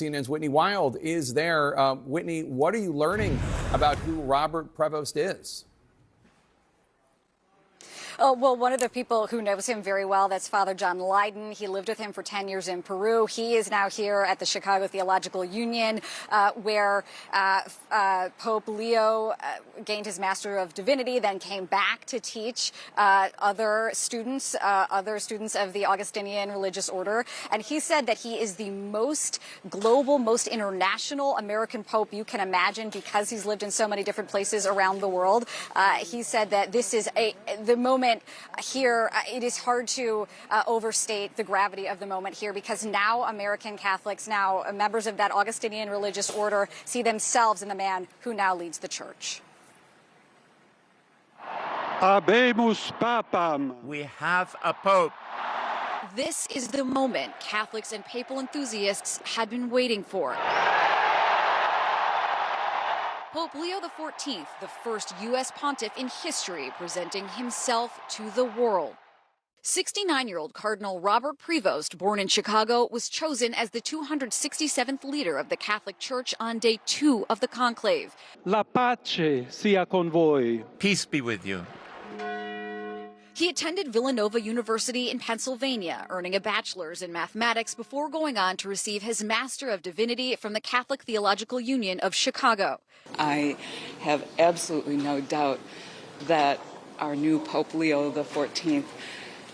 CNN's Whitney Wild is there. Whitney, what are you learning about who Robert Prevost is? Oh, well, one of the people who knows him very well, that's Father John Lydon. He lived with him for 10 years in Peru. He is now here at the Chicago Theological Union, where Pope Leo gained his Master of Divinity, then came back to teach other students of the Augustinian religious order. And he said that he is the most global, most international American Pope you can imagine because he's lived in so many different places around the world. He said that this is the moment here, it is hard to overstate the gravity of the moment here, because now American Catholics, now members of that Augustinian religious order, see themselves in the man who now leads the church. Habemus papam. We have a pope. This is the moment Catholics and papal enthusiasts had been waiting for. Pope Leo XIV, the first U.S. pontiff in history, presenting himself to the world. 69-year-old Cardinal Robert Prevost, born in Chicago, was chosen as the 267th leader of the Catholic Church on day 2 of the conclave. La pace sia con voi. Peace be with you. He attended Villanova University in Pennsylvania, earning a bachelor's in mathematics before going on to receive his Master of Divinity from the Catholic Theological Union of Chicago. I have absolutely no doubt that our new Pope Leo XIV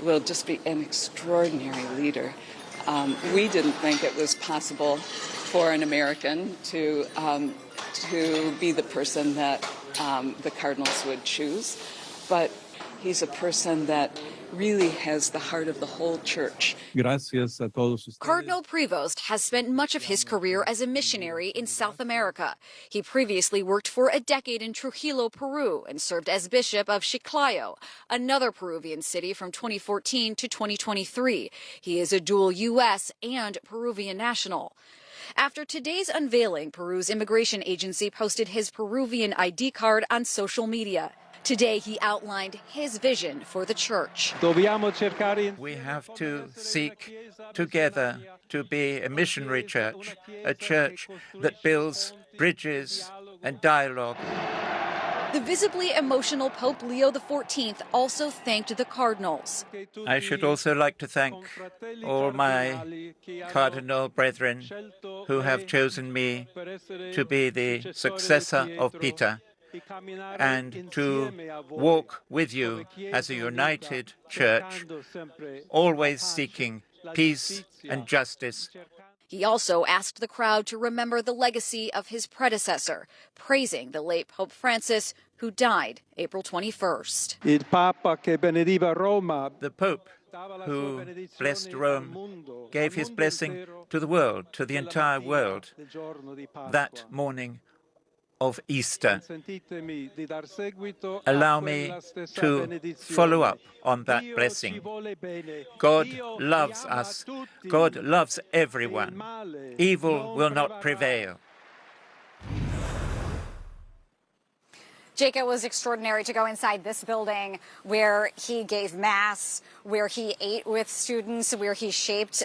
will just be an extraordinary leader. We didn't think it was possible for an American to be the person that the cardinals would choose, but he's a person that really has the heart of the whole church. Gracias a todos ustedes. Cardinal Prevost has spent much of his career as a missionary in South America. He previously worked for a decade in Trujillo, Peru, and served as Bishop of Chiclayo, another Peruvian city, from 2014 to 2023. He is a dual U.S. and Peruvian national. After today's unveiling, Peru's immigration agency posted his Peruvian ID card on social media. Today, he outlined his vision for the church. We have to seek together to be a missionary church, a church that builds bridges and dialogue. The visibly emotional Pope Leo XIV also thanked the cardinals. I should also like to thank all my cardinal brethren who have chosen me to be the successor of Peter, and to walk with you as a united church, always seeking peace and justice. He also asked the crowd to remember the legacy of his predecessor, praising the late Pope Francis, who died April 21st. The Pope who blessed Rome gave his blessing to the world, to the entire world, that morning of Easter. Allow me to follow up on that blessing. God loves us. God loves everyone. Evil will not prevail. Jake, it was extraordinary to go inside this building where he gave Mass, where he ate with students, where he shaped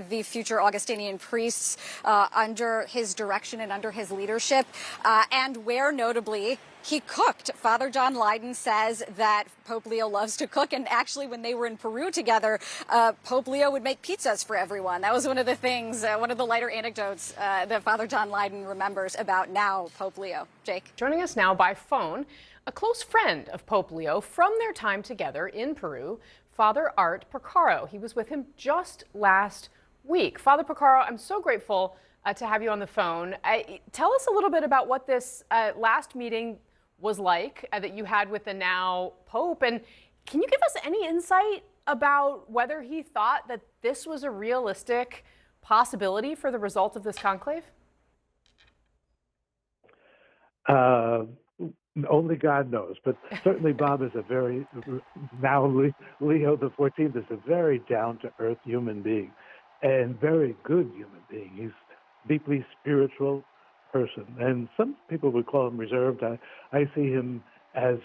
the future Augustinian priests under his direction and under his leadership, and where, notably, he cooked. Father John Lydon says that Pope Leo loves to cook, and actually when they were in Peru together, Pope Leo would make pizzas for everyone. That was one of the things, one of the lighter anecdotes that Father John Lydon remembers about now Pope Leo. Jake? Joining us now by phone, a close friend of Pope Leo from their time together in Peru, Father Art Porcaro. He was with him just last week. Father Porcaro, I'm so grateful to have you on the phone. Tell us a little bit about what this last meeting was like that you had with the now Pope, and can you give us any insight about whether he thought that this was a realistic possibility for the result of this conclave? Only God knows, but certainly Bob is a very, now Leo XIV is a very down-to-earth human being and very good human being. He's deeply spiritual person, and some people would call him reserved. I see him as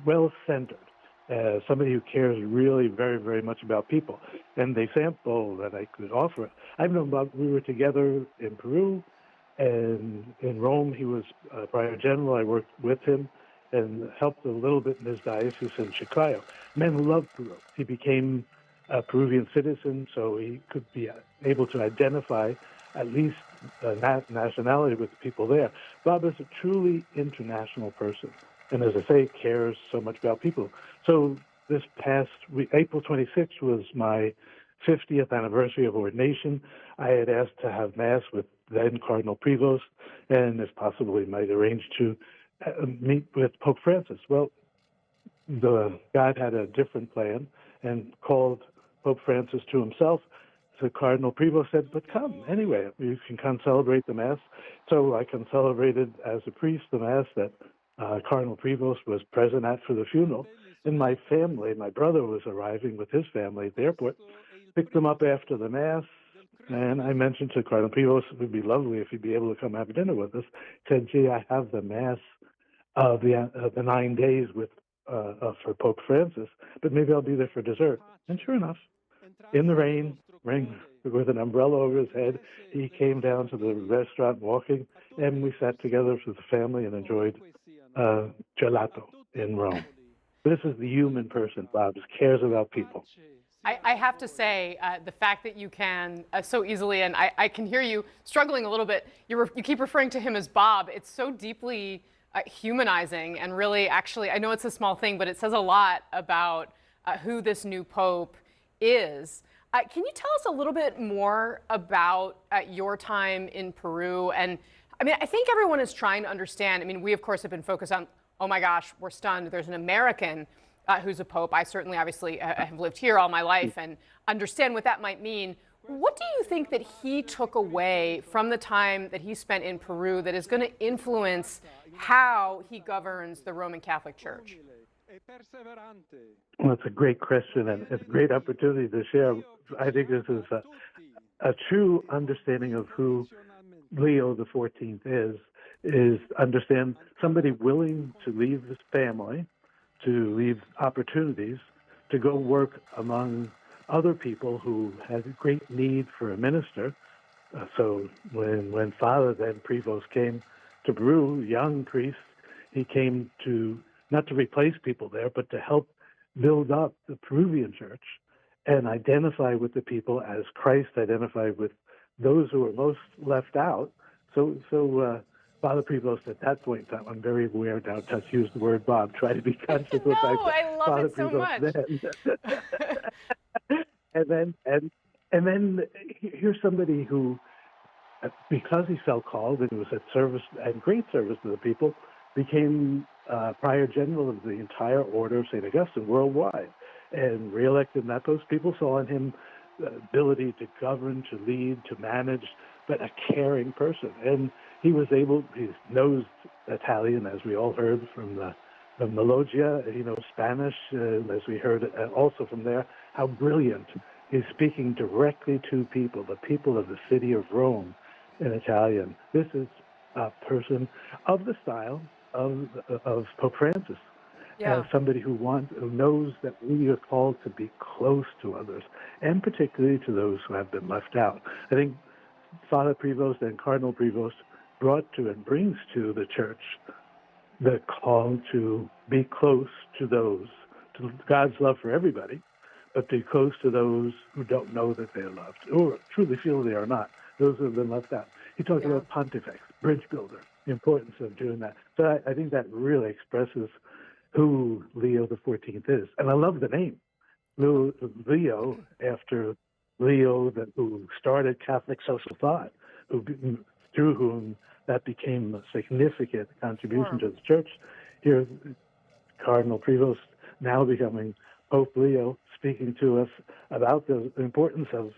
well-centered, somebody who cares really very, very much about people. And the example that I could offer, I've known Bob, we were together in Peru, and in Rome he was prior general. I worked with him and helped a little bit in his diocese in Chiclayo. Men loved Peru. He became a Peruvian citizen, so he could be able to identify at least nationality with the people there. Bob is a truly international person, and as I say, cares so much about people. So this past week, April 26th, was my 50th anniversary of ordination. I had asked to have Mass with then Cardinal Prevost, and if possible, we might arrange to meet with Pope Francis. Well, God had a different plan and called Pope Francis to himself. So Cardinal Prevost said, but come anyway, you can come celebrate the Mass. So I can celebrated as a priest the Mass that Cardinal Prevost was present at for the funeral. And my family, my brother was arriving with his family at the airport, picked them up after the Mass. And I mentioned to Cardinal Prevost, it would be lovely if he'd be able to come have dinner with us. He said, gee, I have the Mass of the 9 days with for Pope Francis, but maybe I'll be there for dessert. And sure enough, in the rain with an umbrella over his head, he came down to the restaurant walking, and we sat together with the family and enjoyed gelato in Rome. This is the human person, Bob, who cares about people. I have to say, the fact that you can so easily, and I can hear you struggling a little bit, you keep referring to him as Bob. It's so deeply humanizing, and really, actually, I know it's a small thing, but it says a lot about who this new Pope is. Can you tell us a little bit more about your time in Peru? And I mean, I think everyone is trying to understand. I mean, we, of course, have been focused on, oh my gosh, we're stunned. There's an American who's a Pope. I certainly, obviously, have lived here all my life and understand what that might mean. What do you think that he took away from the time that he spent in Peru that is going to influence how he governs the Roman Catholic Church? Well, it's a great question, and it's a great opportunity to share. I think this is a true understanding of who Leo the 14th is understand somebody willing to leave his family, to leave opportunities, to go work among other people who had a great need for a minister. So when Father then Prevost came to Peru, young priest, he came to not to replace people there, but to help build up the Peruvian church and identify with the people as Christ identified with those who were most left out. So Father Prevost at that point in time, I'm very aware now to use the word Bob, try to be conscious of the fact that I love Father it so Prevost much. and then here's somebody who, because he felt called and was at service and great service to the people, became prior general of the entire order of St. Augustine worldwide, and reelected in that post. People saw in him the ability to govern, to lead, to manage, but a caring person. And he knows Italian, as we all heard from the Loggia. He knows Spanish, as we heard also from there, how brilliant. He's speaking directly to people, the people of the city of Rome in Italian. This is a person of the style of Pope Francis. Yeah. Somebody who knows that we are called to be close to others, and particularly to those who have been left out. I think Father Prevost and Cardinal Prevost brought to and brings to the church the call to be close to those, to God's love for everybody, but be close to those who don't know that they're loved, or truly feel they are not, those who have been left out. He talked about pontifex, bridge builder, the importance of doing that. So I think that really expresses who Leo the 14th is. And I love the name, Leo, after Leo, who started Catholic social thought, through whom that became a significant contribution to the church. Here, Cardinal Prevost now becoming Pope Leo, speaking to us about the importance of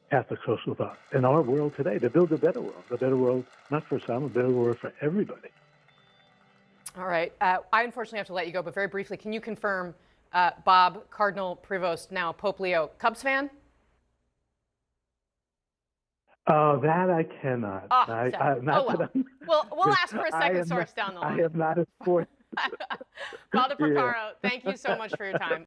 Catholic social thought in our world today, to build a better world not for some, a better world for everybody. All right. I unfortunately have to let you go, but very briefly, can you confirm, Bob, Cardinal Prevost, now Pope Leo, Cubs fan? That I cannot. We'll ask for a second source down the line. I am not a sports Father Porcaro, thank you so much for your time.